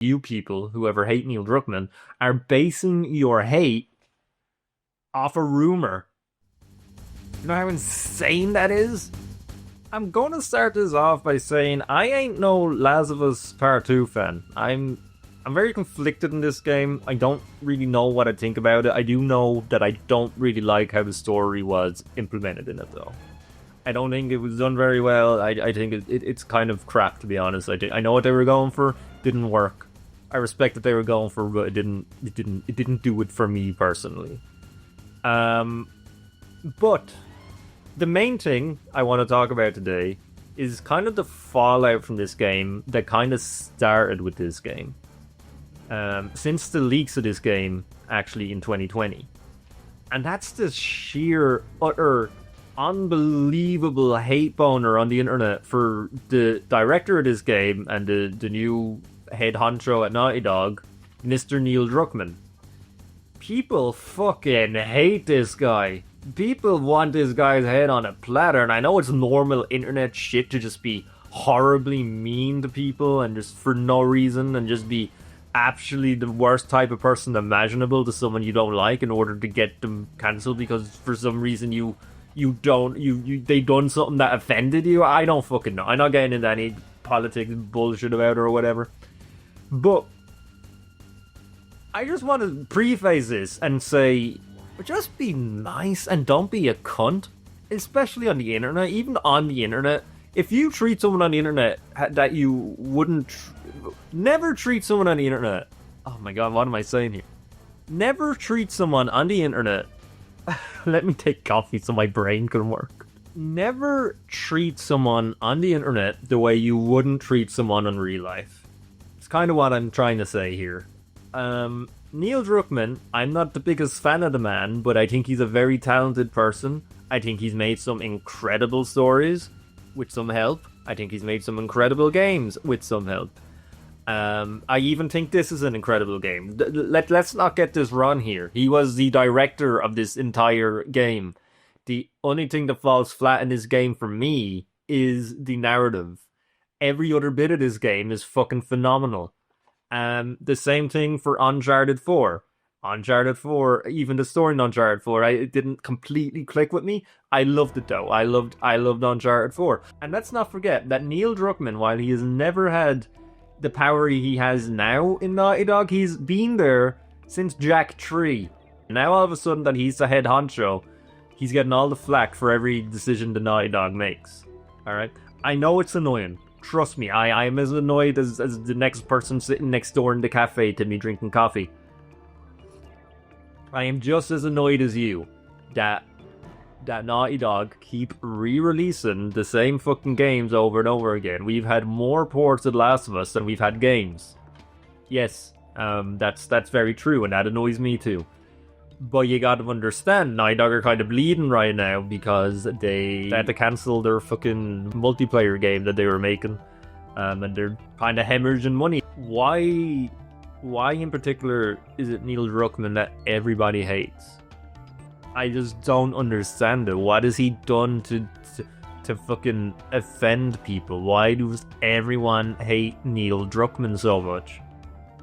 you people, whoever hate Neil Druckmann, are basing your hate off a rumor. You know how insane that is? I'm going to start this off by saying I ain't no Last of Us Part 2 fan. I'm very conflicted in this game. I don't really know what I think about it. I do know that I don't really like how the story was implemented in it, though. I don't think it was done very well. I think it's kind of crap, to be honest. I know what they were going for. Didn't work. I respect what they were going for, but it didn't do it for me personally. But the main thing I want to talk about today is kind of the fallout from this game that kind of started with this game. Since the leaks of this game, actually, in 2020. And that's the sheer, utter, unbelievable hate boner on the internet for the director of this game and the new head honcho at Naughty Dog, Mr. Neil Druckmann. People fucking hate this guy. People want this guy's head on a platter, and I know it's normal internet shit to just be horribly mean to people and just for no reason and just be actually the worst type of person imaginable to someone you don't like in order to get them cancelled because for some reason they done something that offended you. I don't fucking know. I'm not getting into any politics bullshit about it or whatever. But I just want to preface this and say, just be nice and don't be a cunt, especially on the internet. Even on the internet, if you treat someone on the internet that you wouldn't, never treat someone on the internet. Oh my god, what am I saying here? Never treat someone on the internet. Let me take coffee so my brain can work. Never treat someone on the internet the way you wouldn't treat someone in real life. It's kind of what I'm trying to say here. Neil Druckmann, I'm not the biggest fan of the man, but I think he's a very talented person. I think he's made some incredible stories with some help. I think he's made some incredible games with some help. I even think this is an incredible game. Let's not get this wrong here. He was the director of this entire game. The only thing that falls flat in this game for me is the narrative. Every other bit of this game is fucking phenomenal. The same thing for Uncharted 4. Uncharted 4, even the story in Uncharted 4, it didn't completely click with me. I loved it though. I loved Uncharted 4. And let's not forget that Neil Druckmann, while he has never had the power he has now in Naughty Dog, he's been there since Jak 3. Now all of a sudden that he's the head honcho, he's getting all the flack for every decision the Naughty Dog makes. Alright? I know it's annoying. Trust me, I'm as annoyed as the next person sitting next door in the cafe to me drinking coffee. I am just as annoyed as you that Naughty Dog keep re-releasing the same fucking games over and over again. We've had more ports of Last of Us than we've had games. Yes, that's very true, and that annoys me too. But you gotta understand, Naughty Dog are kind of bleeding right now because they had to cancel their fucking multiplayer game that they were making. And they're kind of hemorrhaging money. Why in particular is it Neil Druckmann that everybody hates? I just don't understand it. What has he done to fucking offend people? Why does everyone hate Neil Druckmann so much?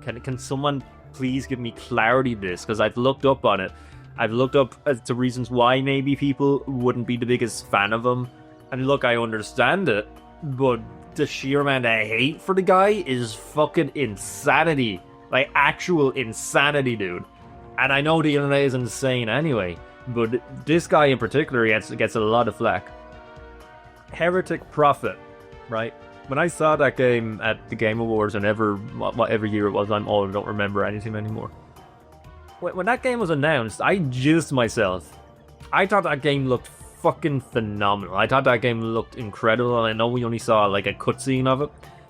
Can someone please give me clarity to this? Because I've looked up on it. I've looked up as to reasons why maybe people wouldn't be the biggest fan of him. And look, I understand it, but the sheer amount of hate for the guy is fucking insanity. Like, actual insanity, dude. And I know the internet is insane anyway, but this guy in particular gets a lot of flack. Heretic Prophet, right? When I saw that game at the Game Awards, and whatever year it was, I don't remember anything anymore. When that game was announced, I jizzed myself. I thought that game looked fucking phenomenal. I thought that game looked incredible. I know we only saw like a cutscene of it,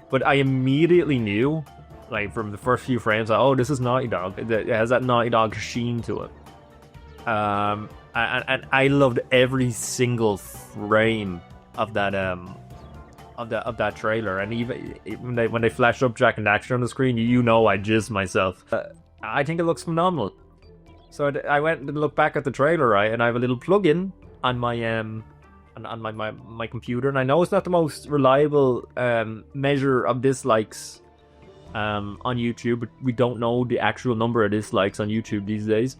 but I immediately knew, like from the first few frames, that, oh, this is Naughty Dog. It has that Naughty Dog sheen to it. And I loved every single frame of that of that trailer, and even when they flash up Jack and Daxter on the screen, you know I jizzed myself. I think it looks phenomenal. So I went and looked back at the trailer, right, and I have a little plug-in on my on my computer, and I know it's not the most reliable measure of dislikes on YouTube, but we don't know the actual number of dislikes on YouTube these days.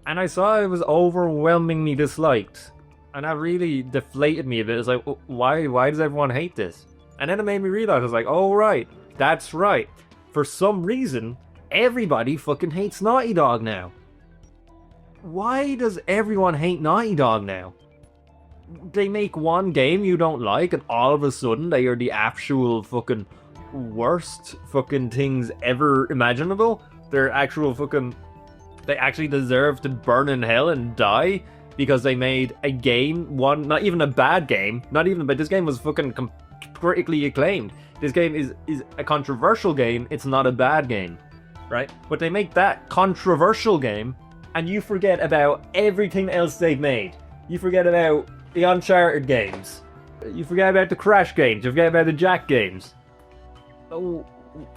And I saw it was overwhelmingly disliked. And that really deflated me a bit. It's like, why does everyone hate this? And then it made me realize, I was like, oh right, that's right. For some reason, everybody fucking hates Naughty Dog now. Why does everyone hate Naughty Dog now? They make one game you don't like, and all of a sudden they are the actual fucking worst fucking things ever imaginable. They're actual fucking... They actually deserve to burn in hell and die because they made a game, not even a bad game, but this game was fucking critically acclaimed. This game is a controversial game, it's not a bad game, right? But they make that controversial game, and you forget about everything else they've made. You forget about the Uncharted games. You forget about the Crash games. You forget about the Jack games. Oh,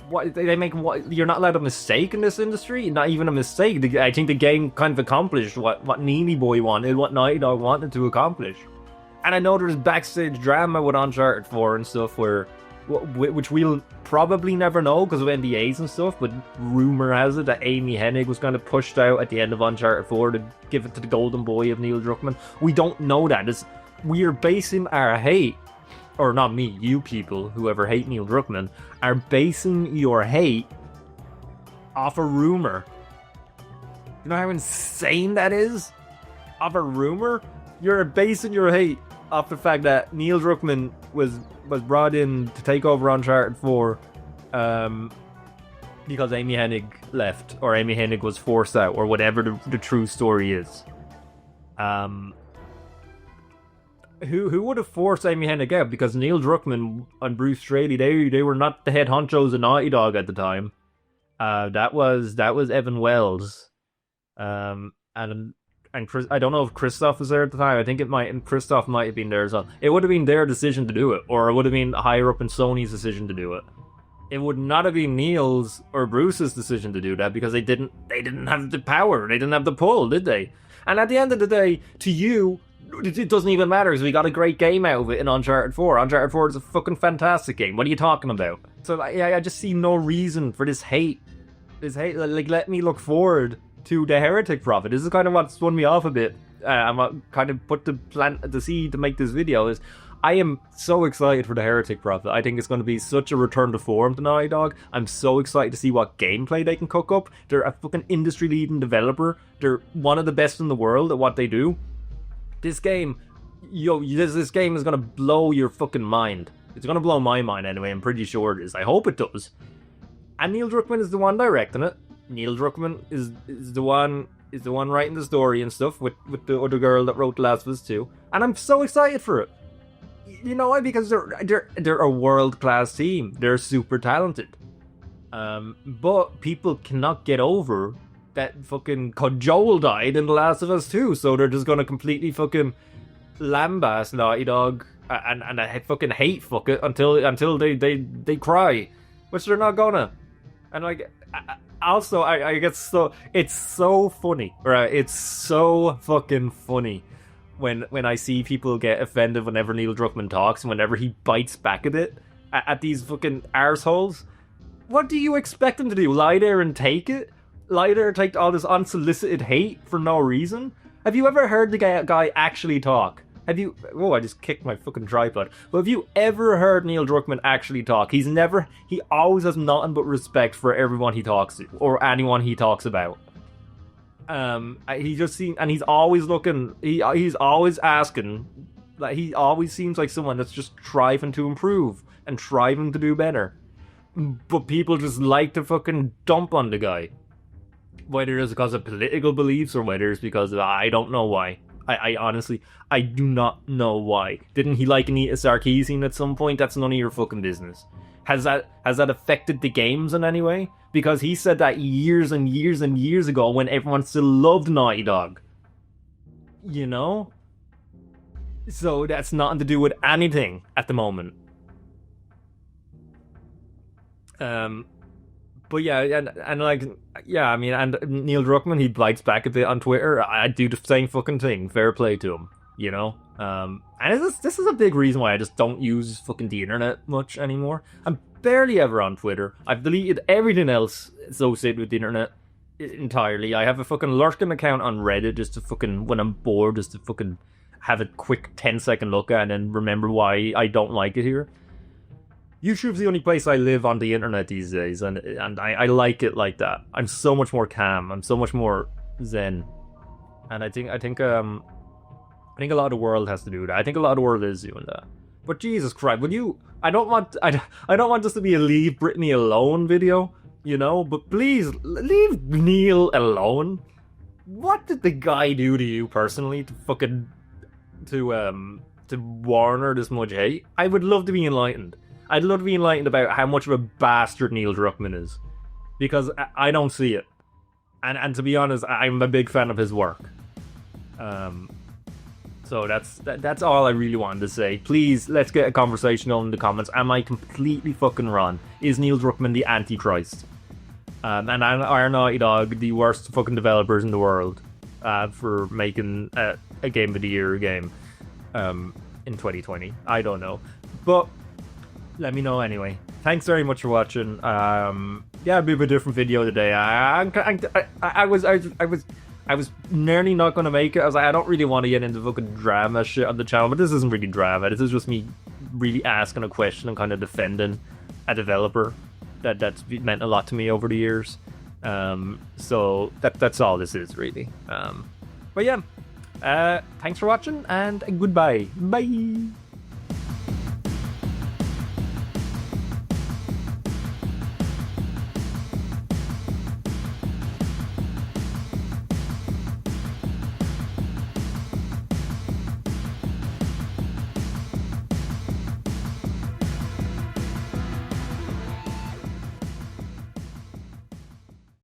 what they make? What, you're not allowed a mistake in this industry? Not even a mistake. I think the game kind of accomplished what Neely Boy wanted, what Naughty Dog wanted to accomplish. And I know there's backstage drama with Uncharted 4 and stuff which we'll probably never know because of NDAs and stuff, but rumor has it that Amy Hennig was kind of pushed out at the end of Uncharted 4 to give it to the golden boy of Neil Druckmann. We don't know that. We are basing our hate, or not me, you people, whoever hate Neil Druckmann, are basing your hate off a rumor. You know how insane that is? Off a rumor? You're basing your hate off the fact that Neil Druckmann was brought in to take over Uncharted 4 because Amy Hennig left, or Amy Hennig was forced out, or whatever the true story is. Who would have forced Amy Hennig out? Because Neil Druckmann and Bruce Straley, they were not the head honchos of Naughty Dog at the time. That was Evan Wells. And Chris, I don't know if Christoph was there at the time. I think Christoph might have been there as well. It would have been their decision to do it, or it would have been higher up in Sony's decision to do it. It would not have been Neil's or Bruce's decision to do that because they didn't have the power, they didn't have the pull, did they? And at the end of the day, to you, it doesn't even matter because we got a great game out of it in Uncharted 4. Uncharted 4 is a fucking fantastic game. What are you talking about? So I just see no reason for this hate. Like, let me look forward to the Heretic Prophet. This is kind of what spun me off a bit. I'm kind of put the seed to make this video. Is I am so excited for the Heretic Prophet. I think it's going to be such a return to form to Naughty Dog. I'm so excited to see what gameplay they can cook up. They're a fucking industry-leading developer. They're one of the best in the world at what they do. This game, this game is going to blow your fucking mind. It's going to blow my mind anyway. I'm pretty sure it is. I hope it does. And Neil Druckmann is the one directing it. Neil Druckmann is the one writing the story and stuff with the other girl that wrote Last of Us 2. And I'm so excited for it. You know why? Because they're a world-class team. They're super talented. But people cannot get over that fucking Joel died in The Last of Us 2, so they're just gonna completely fucking lambaste Naughty Dog and I fucking hate fuck it until they cry, which they're not gonna. And like, also I get so, it's so funny, right? It's so fucking funny when I see people get offended whenever Neil Druckmann talks and whenever he bites back at it at these fucking arseholes. What do you expect him to do? Lie there and take it? Lie there and take all this unsolicited hate for no reason? Have you ever heard the guy actually talk? Have you... Oh, I just kicked my fucking tripod. But have you ever heard Neil Druckmann actually talk? He always has nothing but respect for everyone he talks to, or anyone he talks about. He just seems... And he's always looking... He's always asking... Like, he always seems like someone that's just striving to improve and striving to do better. But people just like to fucking dump on the guy. Whether it's because of political beliefs or whether it's because of... I don't know why. I honestly... I do not know why. Didn't he like Anita Sarkeesian at some point? That's none of your fucking business. Has that affected the games in any way? Because he said that years and years and years ago when everyone still loved Naughty Dog. You know? So that's nothing to do with anything at the moment. But yeah, and like, yeah, I mean, and Neil Druckmann, he bites back a bit on Twitter. I do the same fucking thing. Fair play to him. you know? And this is a big reason why I just don't use fucking the internet much anymore. I'm barely ever on Twitter. I've deleted everything else associated with the internet entirely. I have a fucking lurking account on Reddit just to fucking, when I'm bored, just to fucking have a quick 10-second look at and then remember why I don't like it here. YouTube's the only place I live on the internet these days, and I like it like that. I'm so much more calm. I'm so much more zen, and I think a lot of the world has to do that. I think a lot of the world is doing that. But Jesus Christ, would you? I don't want this to be a leave Brittany alone video, you know. But please leave Neil alone. What did the guy do to you personally to warn her this much hate? I would love to be enlightened. I'd love to be enlightened about how much of a bastard Neil Druckmann is, because I don't see it. And to be honest, I'm a big fan of his work. So that's all I really wanted to say. Please, let's get a conversation on in the comments. Am I completely fucking wrong? Is Neil Druckmann the Antichrist? And are Naughty Dog the worst fucking developers in the world for making a Game of the Year game in 2020? I don't know, but let me know anyway. Thanks very much for watching. Yeah, a bit of a different video today. I was nearly not going to make it. I was like, I don't really want to get into fucking drama shit on the channel, but this isn't really drama. This is just me really asking a question and kind of defending a developer that's meant a lot to me over the years. So that's all this is really. But yeah, thanks for watching and goodbye. Bye.